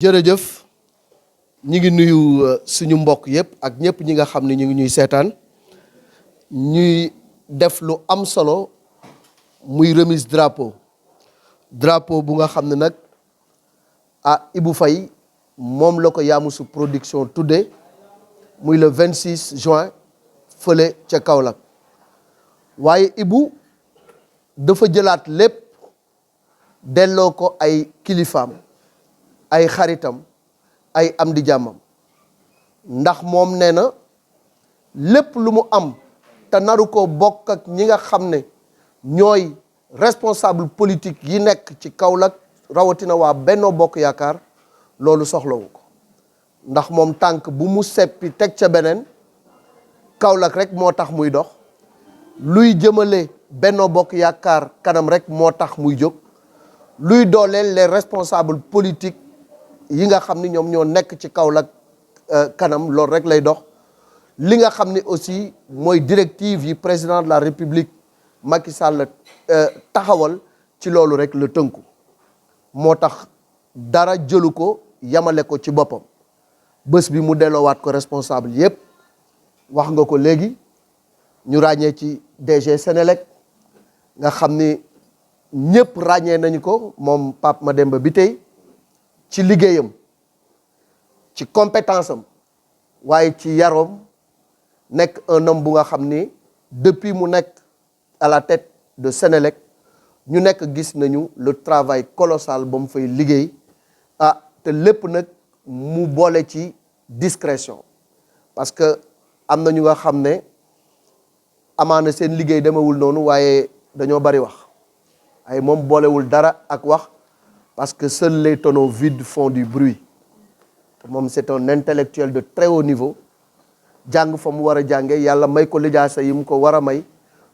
jërëjëf ñi ngi nuyu suñu mbokk yépp ak ñëpp ñi nga xam ne ñu ngi ñuy seetaan ñuy def lu am solo muy remise drapeau bu nga xam ne nag Ibou Faye moom la ko Yamoussoukh production tudde muy le 26 juin fële ca Kaolack waaye Ibou dafa jëlaat lépp delloo ko ay kilifaam ay xaritam ay am di jàmmam ndax moom nee na lépp lu mu am te naru ko bokk ak ñi nga xam ne ñooy responsable politique yi nekk ci Kaolack rawatina waa Benno Bokk Yaakaar loolu soxlawu ko ndax moom tànk bu mu seppi teg ca beneen Kaolack rek moo tax muy dox luy jëmale Benno Bokk Yaakaar kanam rek moo tax muy jóg luy dooleel les responsables politiques yi nga xam ni ñoom ñoo nekk ci Kaolack kanam loolu rek lay dox li nga xam ni aussi mooy directive yi président de la République Macky Sall taxawal ci loolu rek la tënku moo tax dara jëlu ko yamale ko ci boppam bés bi mu delloowaat ko responsable yépp wax nga ko léegi ñu ràññee ci DG Senelec nga xam ni ñëpp ràññee nañu ko moom Pape Mademba Bitèye ci liggéeyam ci compétence am waaye ci yaroom nekk un homme bu nga xam ni depuis mu nekk à la tête de Senelec ñu nekk gis nañu le travail colossal ba mu fay liggéey te lépp nag mu boole ci discrétion parce que am na ñu nga xam ne amaana seen liggéey demewul noonu waaye dañoo bari wax ay moom boolewul dara ak wax parce que seuls les tonneaux vides font du bruit moom c'est un intellectuel de très haut niveau jàng fa mu war a jànge yàlla may ko lijaasa yi mu ko war a may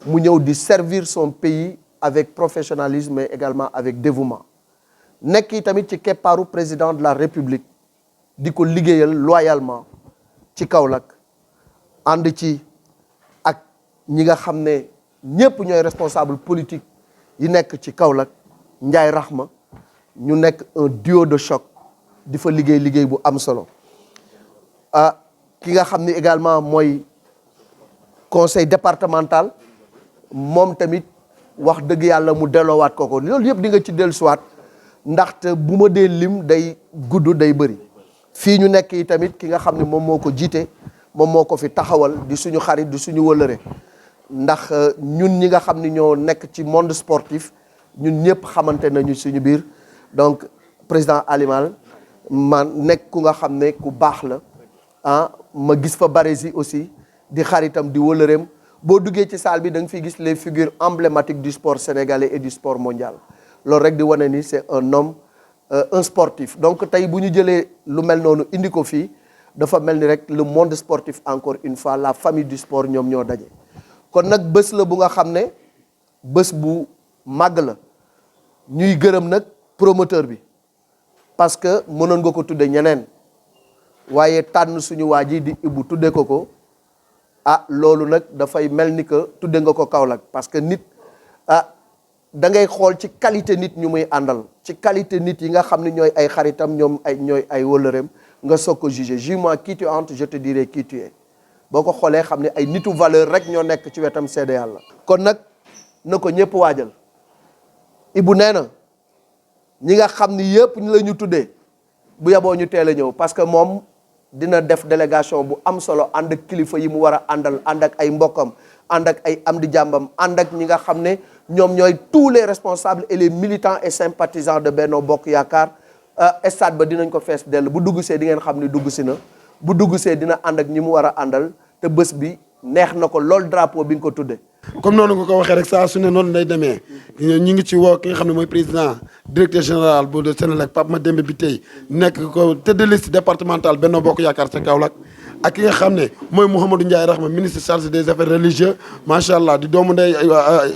mu ñëw di servir son pays avec professionnalisme mais également avec dévouement nekk yi tamit ci keppaaru président de la République di ko liggéeyal loyalement ci Kaolack ànd ci ak ñi nga xam ne ñépp ñooy responsable politique yi nekk ci Kaolack Ndiaye Rahma ñu nekk un duo de choc di fa liggéey bu am solo ki nga xam ni également mooy conseil départemental moom tamit wax dëgg yàlla mu delloowaat ko loolu yëpp di nga ci dellusiwaat ndaxte bu ma dee lim day gudd day bëri fii ñu nekk yi tamit ki nga xam ne moom moo ko jiite moom moo ko fi taxawal di suñu xarit di suñu wëlëre ndax ñun ñi nga xam ni ñoo nekk ci monde sportif ñun ñëpp xamante nañu suñu biir donc président Alimal man nekk ku nga xam ne ku baax la ma gis fa Barési aussi di xaritam di wëlëreem boo duggee ci salle bi da nga fiy gis les figures emblématiques du sport sénégalais et du sport mondial loolu rek di wane ni c'est un homme un sportif donc tey bu ñu jëlee lu mel noonu indi ko fii dafa mel ni rek le monde sportif encore une fois la famille du sport ñoom ñoo daje kon nag bés la bu nga xam ne bés bu màgg la ñuy gërëm nag promoteur bi parce que mënoon nga ko tudde ñeneen waaye tànn suñu waa ji di Ibou tudde ko loolu nag dafay mel ni que tudde nga ko Kaolack parce que nit da ngay xool ci qualité nit ñu muy àndal ci qualité nit yi nga xam ne ñooy ay xaritam ñooy ay wëllëreem nga soog ko juger juge-moi qui tu es, je te dirai qui tu es boo ko xoolee xam ne ay nitu valeur rek ñoo nekk ci wetam seede yàlla kon nag na ko ñëpp waajal Ibou nee na ñi nga xam ni yëpp ñu la ñu tuddee bu yaboo ñu teel a ñëw parce que moom dina def délégation bu am solo ànd ak kilifa yi mu war a àndal ànd ak ay mbokkam ànd ak ay am di jàmbam ànd ak ñi nga xam ne ñoom ñooy tous les responsables et les militants et sympathisants de Benno Bokk Yaakaar stade ba dinañ ko fees dell bu dugg see di ngeen xam ni dugg si na bu dugg see dina ànd ak ñi mu war a àndal te bés bi neex na ko lool drapeau bi nga ko tudde comme noonu nga ko waxee rek saa su ne noonu lay demee ñu ngi ci woo ki nga xam ne mooy président directeur général bu Senelec Pape Mademba Bitèye nekk ko tête de liste départementale Benno Bokk Yaakaar ca Kaolack ak ki nga xam ne mooy Mouhamadou Ndiaye Rahma ministre chargé des affaires religieuses macha allah di doomu ndey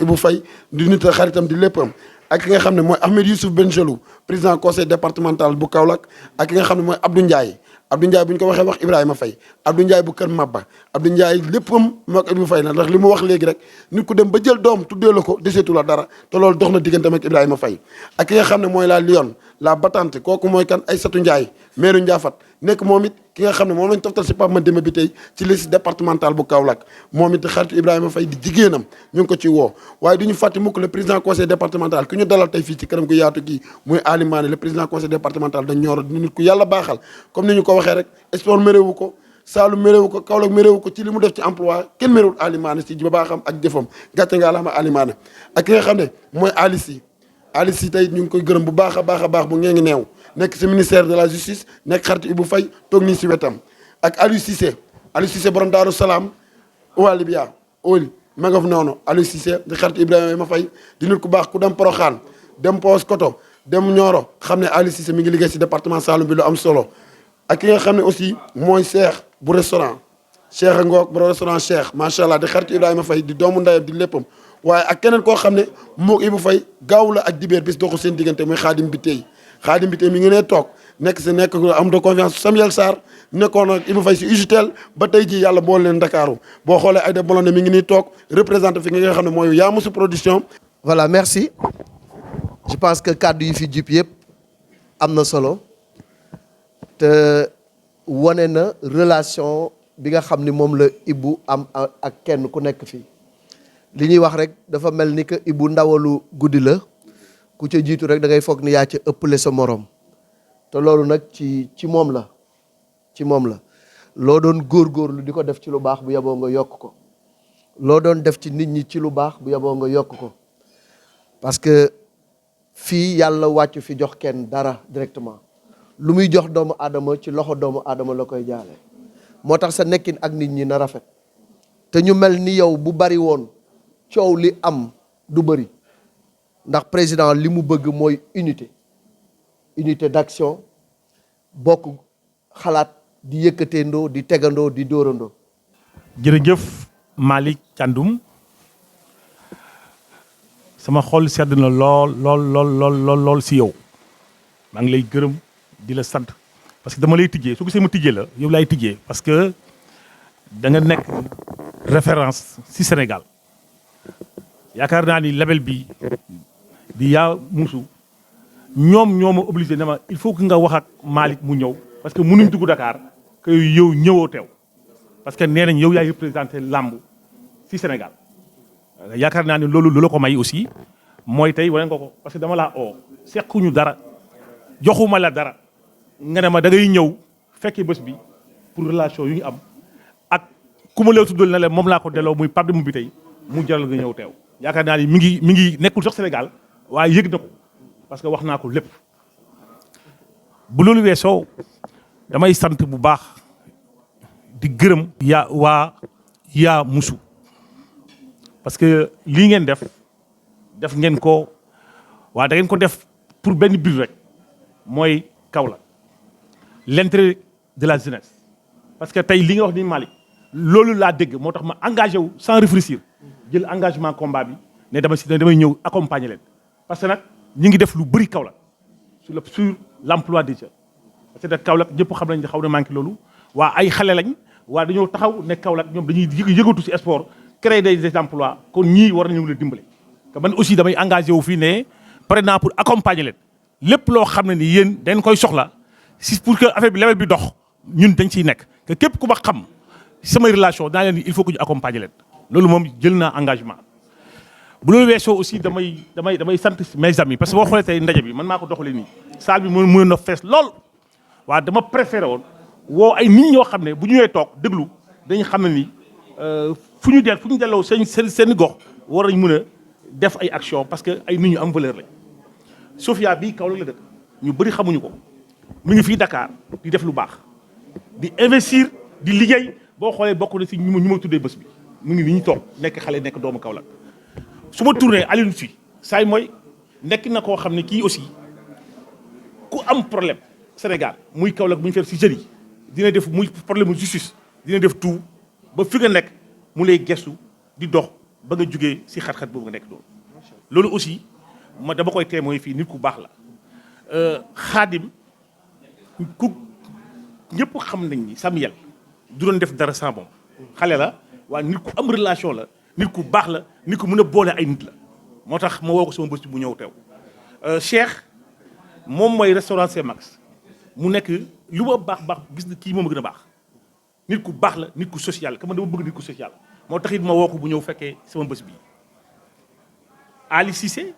Ibou Faye di nit xaritam di léppam ak ki nga xam ne mooy Ahmed Youssouf Bengelou président conseil départemental bu Kaolack ak ki nga xam ne mooy Abdou Ndiaye Abdou Ndiaye bu ñu ko waxee wax Ibrahima Faye Abdou Ndiaye bu Kër Mabba Abdou Ndiaye léppam moog Ibou Faye la ndax li mu wax léegi rek nit ku dem ba jël doom tuddee la ko deseetu la dara te loolu dox na digganteem ak Ibrahima Faye ak ki nga xam ne mooy la Lyon la battante kooku mooy kan Aïssatou Ndiaye maire Ndiafat nekk moom it ki nga xam ne moom lañ toftal si Pape Mademba bi tey ci liste départementale bu Kaolack moom it xaritu Ibrahima Faye di jigéenam ñu ngi ko ci woo waaye du ñu fàtte mukk le président conseil départemental ki ñu dalal tey fii ci këram gu yaatu gii muy Ali Mané le président conseil départemental dañ ñooro di nit ku yàlla baaxal comme ni ñu ko waxee rek sport méréwu ko Saalum méréwu ko Kaolack méréwu ko ci li mu def ci emploi kenn méréwul Ali Mané si ba baaxam ak jëfam gàcce nga la ma Ali Mané ak ki nga xam ne mooy Ali Sy tey ñu ngi koy gërëm bu baax a baax bu ngee ngi neew nekk si ministère de la justice nekk xaritu Ibou Faye toog nii si wetam ak Aliou Cissé borom Daaru Salaam Walibia Oli ma nga fa noonu Aliou Cissé di xaritu Ibrahima Faye di nit ku baax ku dem Porokhane dem Paoskoto dem Nioro xam ne Aliou Cissé mi ngi liggéey si département Saloum bi lu am solo ak ki nga xam ne aussi mooy Cheikh bu restaurant Cheikh Ngok bu restaurant Cheikh macha allah di xaritu Ibrahima Faye di doomu ndeyam di léppam waaye ak keneen koo xam ne moo Ibou Faye gaaw la ak dibéer bis doxul seen diggante muy Khadim Biteye mi ngi ne toog nekk am de confiance Samuel Sarr nekkoon ak Ibou Faye si UGTEL ba tey jii yàlla boole leen Ndakaaru boo xoolee Aïda Bolondé mi ngi nii toog représenté fi nga xam ne mooy Yamoussouf production. voilà merci je pense que kàddu yi fi jip yëpp am na solo te wane na relation bi nga xam ni moom la Ibou am ak kenn ku nekk fii li ñuy wax rek dafa mel ni que Ibou ndawalu guddi la ku ca jiitu rek da ngay foog ni yaa ca ëppale sa morom te loolu nag ci moom la loo doon góorgóorlu di ko def ci lu baax bu yaboo nga yokk ko loo doon def ci nit ñi ci lu baax bu yaboo nga yokk ko parce que fii yàlla wàccu fi jox kenn dara directement lu muy jox doomu aadama ci loxo doomu aadama la koy jaale moo tax sa nekkin ak nit ñi na rafet te ñu mel ni yow bu bari woon coow li am du bëri ndax président li mu bëgg mooy unité d'action bokk xalaat di yëkkateendoo di tegandoo di dóorandoo. jërëjëf Malick Thiandoum sama xol sedd na lool si yow maa ngi lay gërëm di la sant parce que dama lay tijjee su gisee ma tijjee la yow laay tijjee parce que da nga nekk référence si Sénégal yaakaar naa ni label bi di Yamoussouf ñoom ñoo ma obligé ne ma il faut que nga wax ak Malick mu ñëw parce que mënuñ dugg Dakar que yow ñëwoo teew parce que nee nañ yow yaay représenté làmb ci Sénégal yaakaar naa ni loolu lu la ko may aussi mooy tey wane nga ko parce que dama laa oo sequñu dara joxuma la dara nga ne ma da ngay ñëw fekkee bés bi pour relation yu ñu am ak ku ma la tuddal na la moom laa ko delloo muy Pape Demba bi tey mu jaral nga ñëw teew yaakaar naa ni mi ngi nekkul sax Sénégal waaye yëg na ko parce que wax naa ko lépp bu loolu weesoo damay sant bu baax di gërëm waa Yamoussouf parce que lii ngeen def ngeen ko waa da ngeen ko def pour benn but rek mooy Kaolack l'intérêt de la jeunesse parce que tey li nga wax ni Malick loolu laa dégg moo tax ma engagé wu sans réfléchir jël engagement combat bi ne damay ñëw accompagner leen parce que nag ñi ngi def lu bëri Kaolack sur l'emploi des jeunes parce que Kaolack ñëpp xam nañ ne xaw na manqué loolu waa ay xale lañ waa dañoo taxaw ne Kaolack ñoom dañuy yëngatu ci sport créer des emplois kon ñii war nañu leen dimbale te man aussi damay engagé wu fii ne pare naa pour accompagner leen lépp loo xam ne ni yéen dañ koy soxla si pour que affaire bi level bi dox ñun dañ ciy nekk te képp ku ma xam samay relation daa leen ni il faut que ñu accompagner leen loolu moom jël naa engagement bu loolu weesoo aussi damay sant mes amis parce que boo xoolee tey ndaje bi man maa ko doxalee nii salle bi mënoon na fees lool waaw dama préféré woon woo ay nit ñoo xam ne bu ñu ñëwee toog déglu dañu xam ne ni fu ñu delloo seen gox war nañ mën a def ay action parce que ay nit ñu am valeur lañ Sofia bii Kaolack la dëkk ñu bëri xamuñu ko mu ngi fii Dakar di def lu baax di investir di liggéey boo xoolee bokk na si ñu ma tuddee bés bi mu ngi ni ñu toog nekk xale nekk doomu Kaolack su ma tourné Alioune Sy saay mooy nekk na koo xam ne kii aussi ku am problème Sénégal muy Kaolack bu ñu fekk si jeunes yi dina def muy problème justice dina def tout ba fi nga nekk mu lay gestu di dox ba nga jugee si xat-xat boobu nga nekk doon loolu aussi ma dama koy témoin fii nit ku baax la Khadim ku ñëpp xam nañ ni Samuel du doon def dara sans moom xale la waaye nit ku am relation la nit ku baax la nit ku mën a boole ay nit la moo tax ma woo ko sama bés bu ñëw teew Cheikh moom mooy restaurant Saint Max mu nekk lu ma baax gis na kii moom a gën a baax nit ku baax la nit ku social ka man dama bëgg nit ku social moo tax it ma woo ko bu ñëw fekkee sama bés bi Ali Cissé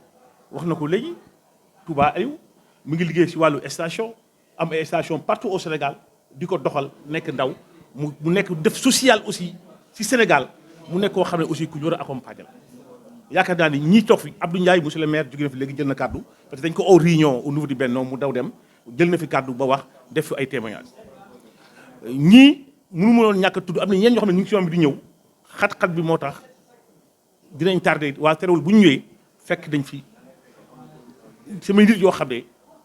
wax na ko léegi Touba Aliou mu ngi liggéey ci wàllu station am ay station partout au Sénégal di ko doxal nekk ndaw mu nekk def social aussi ci Sénégal mu nekk koo xam ne aussi ku ñu war a accompagner la yaakaar naa ni ñii toog fi Abdou Ndiaye monsieur le maire jóge na fi léegi jël na kàddu parce que dañ ko au réunion au niveau du Benno mu daw dem jël na fi kàddu ba wax def fi ay témoignages ñii mënu ma woon ñàkk a tudd am na ñenn ñoo xam ne ñu ngi ci yoon bi di ñëw xat-xat bi moo tax dinañ tardé waa terewul bu ñu ñëwee fekk dañ fi samay nit yoo xam ne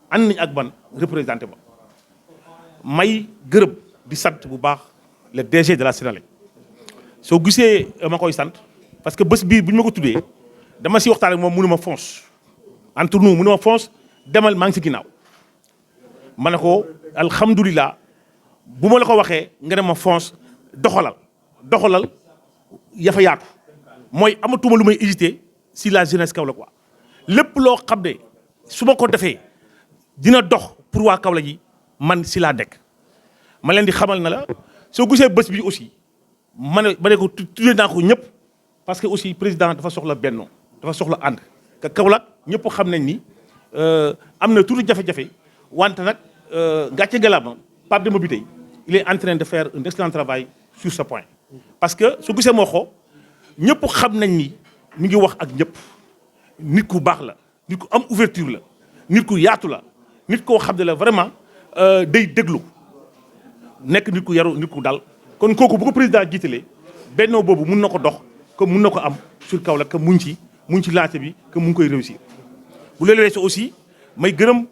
ànd nañ ak ban représenté ma may gërëm di sant bu baax le DG de la Sénélec soo gisee ma koy sant parce que bés bii bu ñu ma ko tuddee dama si waxtaan ak moom mënu ma fonce entre nous mënu ma fonce demal maa ngi si ginnaaw ma ne ko alhamdulilah bu ma la ko waxee nga ne ma fonce doxalal yafa yaatu mooy amatuma lu may hésité si la jeunesse Kaolack quoi lépp loo xam ne su ma ko defee dina dox pour waa Kaolack yi man si laa dekk ma leen di xamal na la soo gisee bés bi aussi ma ne ko tuddee naa ko ñëpp parce que aussi président dafa soxla bennoo dafa soxla ànd que Kaolack ñëpp xam nañ ni am na tuuti jafe-jafe wante nag gàcce ngalaama Pape Demba Bitèye il est en train de faire un excellent travail sur ce point parce que su gisee moo xoo ñëpp xam nañ ni mi ngi wax ak ñëpp nit ku baax la nit ku am ouverture la nit ku yaatu la nit koo xam ne la vraiment day déglu nekk nit ku yaru nit ku dal kon kooku bu ko président jiitalee bennoo boobu mun na ko dox que mun na ko am sur Kaolack que mu ngi ci lancé bi que mu ngi koy réussir bu loolu weesoo aussi may gërëm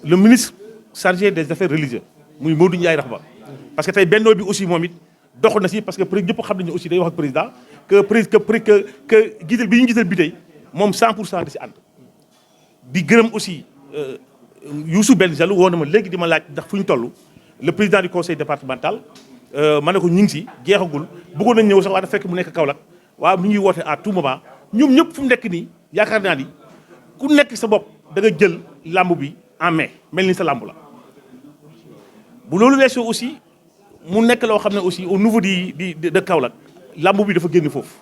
le ministre chargé des affaires religieuses muy Modou Ndiaye Rahma parce que tey bennoo bi aussi moom it dox na si parce que ñëpp xam nañu aussi day wax ak président que jiital bi ñu jiital bi tey moom 100% di si ànd di gërëm aussi Youssou Ben Jalou woo na ma léegi di ma laaj ndax fu ñu toll le président du conseil départemental ma ne ko ñu ngi si jeexagul bëggoon nañ ñëw sax waa dafa fekk mu nekk Kaolack waaw mu ñuy woote à tout moment ñoom ñëpp fu mu nekk nii yaakaar naa ni ku nekk sa bopp da nga jël làmb bi en main mel ni sa làmb la. bu loolu weesoo aussi mu nekk loo xam ne aussi au niveau de Kaolack làmb bi dafa génn foofu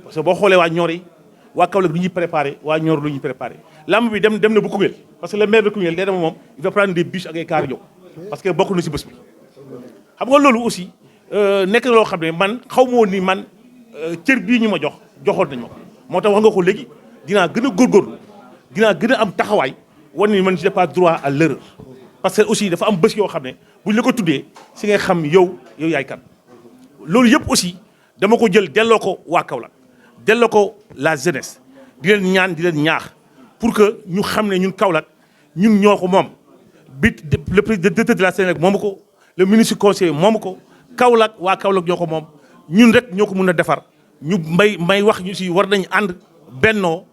parce que boo xoolee waa Nioro yi waa Kaolack lu ñuy préparé waa Nioro lu ñuy préparé làmb bi dem na bu Koungheul parce que le maire de Koungheul nee na moom il va prendre des bus ak ay car ñëw parce que bokk na si bés bi. xam nga loolu aussi nekk na loo xam ne man xaw ma woon ni man cër bii ñu ma joxoon nañ ma ko moo tax wax nga ko léegi dinaa gën a góorgóorlu dinaa gën a am taxawaay wan ni man je n'ai pas droit à l'erreur parce que aussi dafa am bés yoo xam ne buñ la ko tuddee si ngay xam yow yaay kan. loolu yëpp aussi dama ko jël delloo ko waa Kaolack delloo ko la jeunesse di leen ñaan di leen ñaax pour que ñu xam ne ñun Kaolack ñun ñoo ko moom bi le président de la Sénélec moomu ko le ministre conseiller moomu ko Kaolack waa Kaolack ñoo ko moom ñun rek ñoo ko mun a defar ñu may wax ñu si war nañ ànd bennoo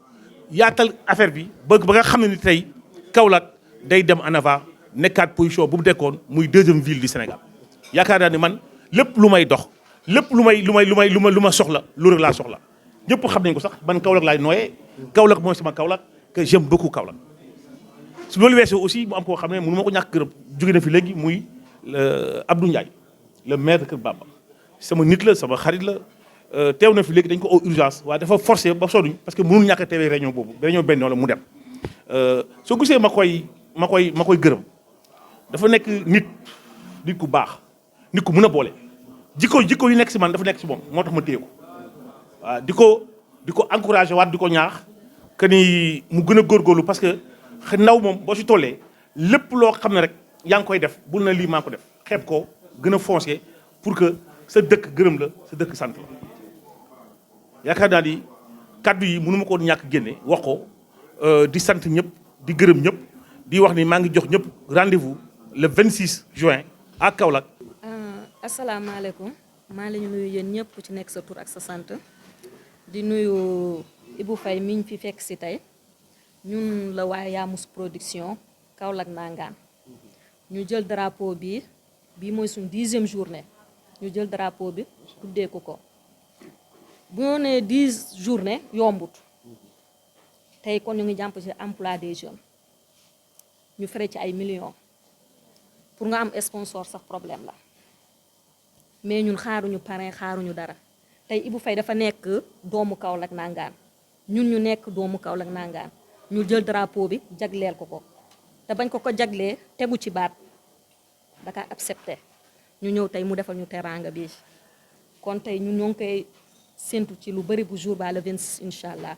yaatal affaire bi ba nga xam ne ni tey Kaolack day dem en avant nekkaat position bu mu dekkoon muy deuxième ville du Sénégal yaakaar naa ni man lépp lu may dox lépp lu ma soxla lu rek laa soxla ñëpp xam nañ ko sax man Kaolack laay nooyee Kaolack mooy sama Kaolack que j'aime beaucoup Kaolack su loolu weesoo aussi mu am koo xam ne mënu ma ko ñàkk gërëm jóge na fi léegi muy Abdou Ndiaye le maire de Kër Bamba sama nit la sama xarit la teew na fi léegi dañ ko au urgence waaye dafa forcé ba sonnuñ parce que mënul ñàkk a teewee réunion boobu réunion bennoo la mu dem soo gisee ma koy gërëm dafa nekk nit ku baax nit ku mën a boole jikko yi nekk si man dafa nekk si moom moo tax ma téye ko waaw di ko encouragé waat di ko ñaax que ni mu gën a góorgóorlu parce que ndaw moom boo si tollee lépp loo xam ne rek yaa ngi koy def bul na lii maa ko def xeeb ko gën a foncé pour que sa dëkk gërëm la sa dëkk sant la yaakaar naa ni kaddu yi mënu ma ko ñàkk génne wax ko di sant ñëpp di gërëm ñëpp di wax ni maa ngi jox ñëpp rendez-vous le 26 juin à Kaolack. asalaamaaleykum maa ngi leen di nuyu yéen ñëpp ci nekk sa tur ak sa sant di nuyu Ibou Faye mi ñu fi fekk si tey ñun la waa Yamoussoukro production Kaolack nangaan ñu jël drapeau bi bii mooy suñ 10e journée ñu jël drapeau bi tuddee ko bu ñu nee 10 journée yombut tey kon ñu ngi jàmp ci emploi des jeunes ñu fere ci ay millions pour nga am sponsor sax problème la mais ñun xaaruñu parrain xaaruñu dara tey Ibou Faye dafa nekk doomu Kaolack nangaan ñun ñu nekk doomu Kaolack nangaan ñu jël drapeau bi jagleel ko te bañ ko jaglee tegu ci baat daka accepté ñu ñëw tey mu defal ñu teraanga bi kon tey ñun ñoo ngi koy séntu ci lu bari bu jour ba le 26 incha allah